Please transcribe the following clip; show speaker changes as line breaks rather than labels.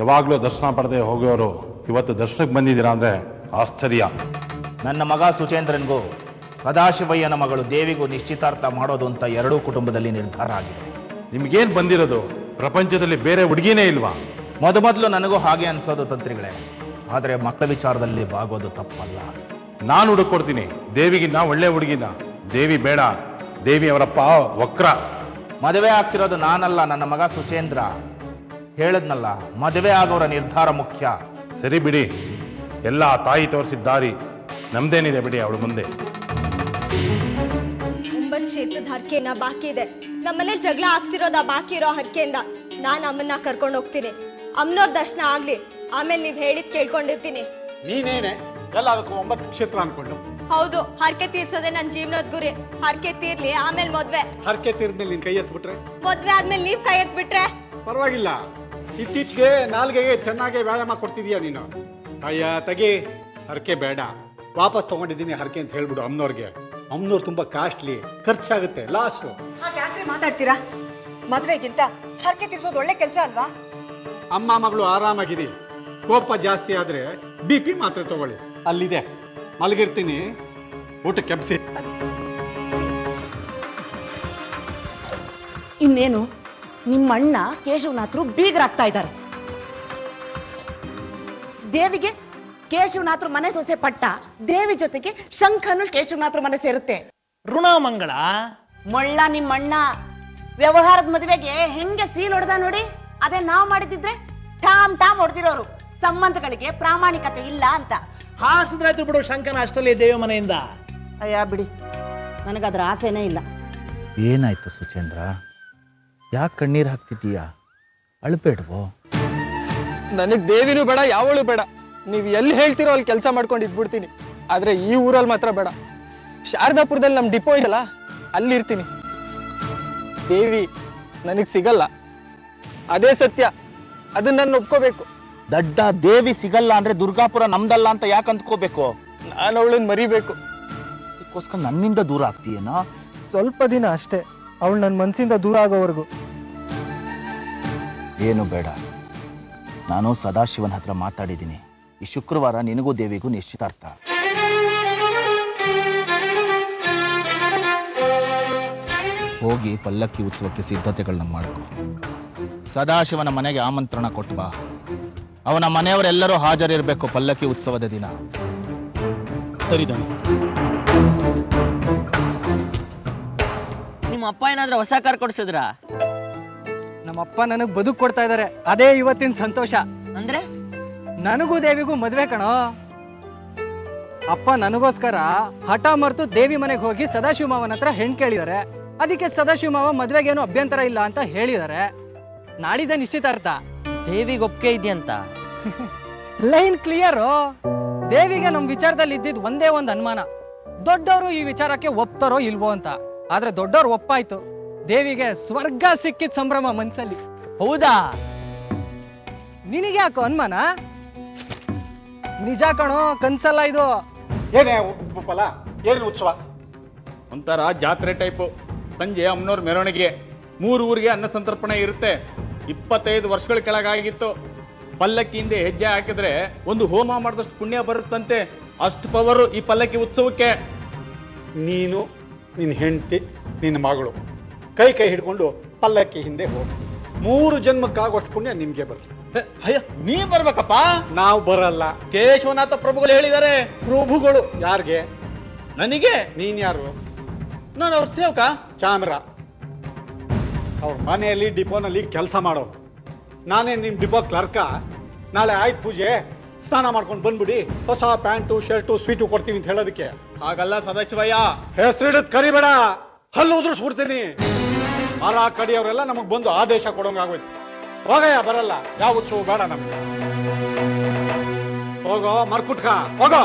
ಯಾವಾಗಲೂ ದರ್ಶನ ಪಡೆದೇ ಹೋಗೋರು ಇವತ್ತು ದರ್ಶನಕ್ಕೆ ಬಂದಿದ್ದೀರಾ ಅಂದ್ರೆ ಆಶ್ಚರ್ಯ.
ನನ್ನ ಮಗ ಸುಚೇಂದ್ರನ್ಗೂ ಸದಾಶಿವಯ್ಯನ ಮಗಳು ದೇವಿಗೂ ನಿಶ್ಚಿತಾರ್ಥ ಮಾಡೋದು ಅಂತ ಎರಡೂ ಕುಟುಂಬದಲ್ಲಿ ನಿರ್ಧಾರ ಆಗಿದೆ.
ನಿಮ್ಗೇನ್ ಬಂದಿರೋದು? ಪ್ರಪಂಚದಲ್ಲಿ ಬೇರೆ ಹುಡುಗಿನೇ ಇಲ್ವಾ?
ಮೊದಲು ನನಗೂ ಹಾಗೆ ಅನ್ಸೋದು ತಂತ್ರಿಗಳೇ. ಆದರೆ ಮಕ್ಕಳ ವಿಚಾರದಲ್ಲಿ ಬಾಗೋದು ತಪ್ಪಲ್ಲ.
ನಾನು ಹುಡುಕೊಡ್ತೀನಿ ದೇವಿಗಿನ್ನ ಒಳ್ಳೆ ಹುಡುಗಿನ. ದೇವಿ ಬೇಡ, ದೇವಿ ಅವರಪ್ಪ ವಕ್ರ.
ಮದುವೆ ಆಗ್ತಿರೋದು ನಾನಲ್ಲ, ನನ್ನ ಮಗ ಸುಚೇಂದ್ರ. ಹೇಳದ್ನಲ್ಲ, ಮದುವೆ ಆಗೋರ ನಿರ್ಧಾರ ಮುಖ್ಯ.
ಸರಿ ಬಿಡಿ, ಎಲ್ಲ ತಾಯಿ ತೋರಿಸಿದ ದಾರಿ. ನಮ್ದೇನಿದೆ ಬಿಡಿ ಅವಳು ಮುಂದೆ.
9 ಕ್ಷೇತ್ರದ ಹರಕೆನ ಬಾಕಿ ಇದೆ. ನಮ್ಮನೇಲಿ ಜಗಳ ಆಗ್ತಿರೋದ ಬಾಕಿ ಇರೋ ಹರಕೆಯಿಂದ ನಾನು ಅಮ್ಮನ್ನ ಕರ್ಕೊಂಡು ಹೋಗ್ತೀನಿ. ಅಮ್ಮನವ್ರ ದರ್ಶನ ಆಗ್ಲಿ, ಆಮೇಲೆ ನೀವ್ ಹೇಳಿದ್ ಕೇಳ್ಕೊಂಡಿರ್ತೀನಿ.
ನೀನೇನೆ ಎಲ್ಲದಕ್ಕೂ 9 ಕ್ಷೇತ್ರ ಅನ್ಕೊಂಡು.
ಹೌದು, ಹರಕೆ ತೀರ್ಸೋದೆ ನನ್ನ ಜೀವನದ ಗುರಿ. ಹರಕೆ ತೀರ್ಲಿ, ಆಮೇಲೆ ಮದ್ವೆ.
ಹರಕೆ ತೀರ್ದ್ಮೇಲೆ ನೀನ್ ಕೈ ಎತ್ಬಿಟ್ರೆ,
ಮದ್ವೆ ಆದ್ಮೇಲೆ ನೀವ್ ಕೈ ಎತ್ಬಿಟ್ರೆ
ಪರವಾಗಿಲ್ಲ. ಇತ್ತೀಚೆಗೆ ನಾಲ್ಗೆಗೆ ಚೆನ್ನಾಗಿ ವ್ಯಾಯಾಮ ಕೊಡ್ತಿದೀಯ ನೀನು. ಅಯ್ಯ ತಗಿ, ಹರಕೆ ಬೇಡ, ವಾಪಸ್ ತಗೊಂಡಿದ್ದೀನಿ ಹರಕೆ ಅಂತ ಹೇಳ್ಬಿಡು ಅಮ್ಮನವ್ರಿಗೆ. ಅಮ್ಮನವ್ರು ತುಂಬಾ ಕಾಸ್ಟ್ಲಿ, ಖರ್ಚಾಗುತ್ತೆ, ಲಾಸ್.
ಯಾಕೆ ಮಾತಾಡ್ತೀರಾ? ಮದ್ವೆಗಿಂತ ಹರಕೆ ತೀರ್ಸೋದು ಒಳ್ಳೆ ಕೆಲಸ ಅಲ್ವಾ?
ಅಮ್ಮ ಮಗಳು ಆರಾಮಾಗಿರಿ. ಕೋಪ ಜಾಸ್ತಿ ಆದ್ರೆ BP ಮಾತ್ರೆ ತಗೊಳ್ಳಿ, ಅಲ್ಲಿದೆ. ಮಲಗಿರ್ತೀನಿ, ಊಟ ಕೆಪ್ಸಿ.
ಇನ್ನೇನು ನಿಮ್ಮಣ್ಣ ಕೇಶವನಾಥರು ಬೀಗರಾಗ್ತಾ ಇದ್ದಾರೆ. ದೇವಿಗೆ ಕೇಶವನಾಥರು ಮನೆ ಸೊಸೆ ಪಟ್ಟ, ದೇವಿ ಜೊತೆಗೆ ಶಂಖನು ಕೇಶವನಾಥರು ಮನೆ ಸೇರುತ್ತೆ.
ಋಣಮಂಗಳ
ಮೊಳ್ಳ ನಿಮ್ಮಣ್ಣ ವ್ಯವಹಾರದ ಮದುವೆಗೆ ಹೆಂಗೆ ಸೀಲ್ ಹೊಡೆದ ನೋಡಿ. ಅದೇ ನಾವ್ ಮಾಡಿದಿದ್ರೆ ಟಾಮ್ ಹೊಡೆದಿರೋರು. ಸಂಬಂಧಗಳಿಗೆ ಪ್ರಾಮಾಣಿಕತೆ ಇಲ್ಲ ಅಂತ
ಹಾರಿಸಿದ್ರಾಯ್ತು ಬಿಡು ಶಂಕನ ಅಷ್ಟರಲ್ಲಿ ದೇವ ಮನೆಯಿಂದ.
ಅಯ್ಯ ಬಿಡಿ, ನನಗದ್ರ ಆಸೆನೇ ಇಲ್ಲ.
ಏನಾಯ್ತು ಸುಚೇಂದ್ರ? ಯಾಕೆ ಕಣ್ಣೀರು ಹಾಕ್ತಿದ್ದೀಯಾ? ಅಳ್ಬೇಡ್ವೋ?
ನನಗ್ ದೇವಿನೂ ಬೇಡ, ಯಾವಳು ಬೇಡ. ನೀವ್ ಎಲ್ಲಿ ಹೇಳ್ತಿರೋ ಅಲ್ಲಿ ಕೆಲಸ ಮಾಡ್ಕೊಂಡು ಇದ್ಬಿಡ್ತೀನಿ. ಆದ್ರೆ ಈ ಊರಲ್ಲಿ ಮಾತ್ರ ಬೇಡ. ಶಾರದಾಪುರದಲ್ಲಿ ನಮ್ ಡಿಪೋ ಇದಲ್ಲ, ಅಲ್ಲಿರ್ತೀನಿ. ದೇವಿ ನನಗ್ ಸಿಗಲ್ಲ, ಅದೇ ಸತ್ಯ. ಅದನ್ನ ನಾನು ಒಪ್ಕೋಬೇಕು.
ದಡ್ಡ, ದೇವಿ ಸಿಗಲ್ಲ ಅಂದ್ರೆ ದುರ್ಗಾಪುರ ನಮ್ದಲ್ಲ ಅಂತ ಯಾಕೆ ಅಂದ್ಕೋಬೇಕು?
ನಾನು ಅವಳನ್ನ ಮರಿಬೇಕು.
ಅದಕ್ಕೋಸ್ಕರ ನನ್ನಿಂದ ದೂರ ಆಗ್ತೀಯೇನೋ?
ಸ್ವಲ್ಪ ದಿನ ಅಷ್ಟೇ, ಅವಳು ನನ್ನ ಮನ್ಸಿಂದ ದೂರ ಆಗೋವರೆಗೂ.
ಏನು ಬೇಡ, ನಾನು ಸದಾಶಿವನ ಹತ್ರ ಮಾತಾಡಿದ್ದೀನಿ. ಈ ಶುಕ್ರವಾರ ನಿನಗೂ ದೇವಿಗೂ ನಿಶ್ಚಿತಾರ್ಥ. ಹೋಗಿ ಪಲ್ಲಕ್ಕಿ ಉತ್ಸವಕ್ಕೆ ಸಿದ್ಧತೆಗಳನ್ನ ಮಾಡ್ಕೊ. ಸದಾಶಿವನ ಮನೆಗೆ ಆಮಂತ್ರಣ ಕೊಟ್ಟು ಬಾ. ಅವನ ಮನೆಯವರೆಲ್ಲರೂ ಹಾಜರಿರ್ಬೇಕು ಪಲ್ಲಕ್ಕಿ ಉತ್ಸವದ ದಿನ.
ಸರಿದಾನೆ.
ನಿಮ್ಮ ಅಪ್ಪ ಏನಾದ್ರೂ ಹೊಸ ಕಾರ್ ಕೊಡ್ಸಿದ್ರ?
ನಮ್ಮಪ್ಪ ನನಗ್ ಬದುಕು ಕೊಡ್ತಾ ಇದಾರೆ, ಅದೇ ಇವತ್ತಿನ ಸಂತೋಷ.
ಅಂದ್ರೆ
ನನಗೂ ದೇವಿಗೂ ಮದ್ವೆ ಕಣೋ. ಅಪ್ಪ ನನಗೋಸ್ಕರ ಹಠ ಮರ್ತು ದೇವಿ ಮನೆಗೆ ಹೋಗಿ ಸದಾಶಿವ ಮಾವನ ಹತ್ರ ಹೆಣ್ ಕೇಳಿದಾರೆ. ಅದಕ್ಕೆ ಸದಾಶಿವ ಮಾವ ಮದ್ವೆಗೇನು ಅಭ್ಯಂತರ ಇಲ್ಲ ಅಂತ ಹೇಳಿದಾರೆ. ನಾಳಿದ ನಿಶ್ಚಿತಾರ್ಥ.
ದೇವಿಗೆ ಒಪ್ಪಿಗೆ ಇದೆಯಂತ?
Line clear. ದೇವಿಗೆ ನಮ್ ವಿಚಾರದಲ್ಲಿ ಇದ್ದಿದ್ ಒಂದೇ ಒಂದು ಅನುಮಾನ, ದೊಡ್ಡವರು ಈ ವಿಚಾರಕ್ಕೆ ಒಪ್ತಾರೋ ಇಲ್ವೋ ಅಂತ. ಆದ್ರೆ ದೊಡ್ಡವ್ರು ಒಪ್ಪಾಯ್ತು. ದೇವಿಗೆ ಸ್ವರ್ಗ ಸಿಕ್ಕಿದ್ ಸಂಭ್ರಮ ಮನ್ಸಲ್ಲಿ.
ಹೌದಾ?
ನಿನಗೆ ಯಾಕೋ ಅನುಮಾನ? ನಿಜ ಕಣೋ, ಕನ್ಸಲ್ಲ ಇದು.
ಏನೇ ಉಪ್ಪಲ್ಲ, ಏನು ಉತ್ಸವ?
ಒಂಥರ ಜಾತ್ರೆ ಟೈಪು. ಸಂಜೆ ಅಮ್ಮನವ್ರ ಮೆರವಣಿಗೆ, 3 ಊರಿಗೆ ಅನ್ನ ಸಂತರ್ಪಣೆ ಇರುತ್ತೆ. 25 ವರ್ಷಗಳ ಕೆಳಗಾಗಿತ್ತು. ಪಲ್ಲಕ್ಕಿಯಿಂದ ಹೆಜ್ಜೆ ಹಾಕಿದ್ರೆ ಒಂದು ಹೋಮ ಮಾಡಿದಷ್ಟು ಪುಣ್ಯ ಬರುತ್ತಂತೆ. ಅಷ್ಟು ಪವರು ಈ ಪಲ್ಲಕ್ಕಿ ಉತ್ಸವಕ್ಕೆ.
ನೀನು, ನಿನ್ನ ಹೆಂಡತಿ, ನಿನ್ನ ಮಗಳು ಕೈ ಹಿಡ್ಕೊಂಡು ಪಲ್ಲಕ್ಕಿ ಹಿಂದೆ ಹೋಗಿ 3 ಜನ್ಮಕ್ಕಾಗೋಷ್ಟು ಪುಣ್ಯ ನಿಮ್ಗೆ ಬರಲಿ.
ಅಯ್ಯ, ನೀ ಬರ್ಬೇಕಪ್ಪ.
ನಾವು ಬರಲ್ಲ.
ಕೇಶವನಾಥ ಪ್ರಭುಗಳು ಹೇಳಿದ್ದಾರೆ.
ಪ್ರಭುಗಳು ಯಾರಿಗೆ?
ನನಗೆ.
ನೀನ್ ಯಾರು?
ನಾನು ಅವ್ರ ಸೇವಕ.
ಚಾಮರ. ಅವ್ರ ಮನೆಯಲ್ಲಿ ಡಿಪೋನಲ್ಲಿ ಕೆಲಸ ಮಾಡೋರು. ನಾನೇ ನಿಮ್ ಡಿಪೋ ಕ್ಲರ್ಕ. ನಾಳೆ ಆಯ್ತು ಪೂಜೆ, ಸ್ನಾನ ಮಾಡ್ಕೊಂಡು ಬಂದ್ಬಿಡಿ, ಹೊಸ ಪ್ಯಾಂಟು ಶರ್ಟು ಸ್ವೀಟು ಕೊಡ್ತೀವಿ ಅಂತ ಹೇಳೋದಕ್ಕೆ.
ಹಾಗಲ್ಲ ಸದಾಶಿವಯ್ಯ.
ಹೆಸರಿಡದ್ ಕರಿಬೇಡ, ಹಲ್ಲು ಉದುರಿಸ್ಬಿಡ್ತೀನಿ. ಮರ ಕಡಿಯವರೆಲ್ಲ ನಮಗ್ ಬಂದು ಆದೇಶ ಕೊಡೋಂಗಾಗೋಯ್ತು. ಹೋಗಯ್ಯ, ಬರಲ್ಲ. ಯಾವ ಉತ್ಸವ ಬೇಡ ನಮ್ಗೆ. ಹೋಗೋ ಮರ್ಕುಟ್ಕ, ಹೋಗೋ.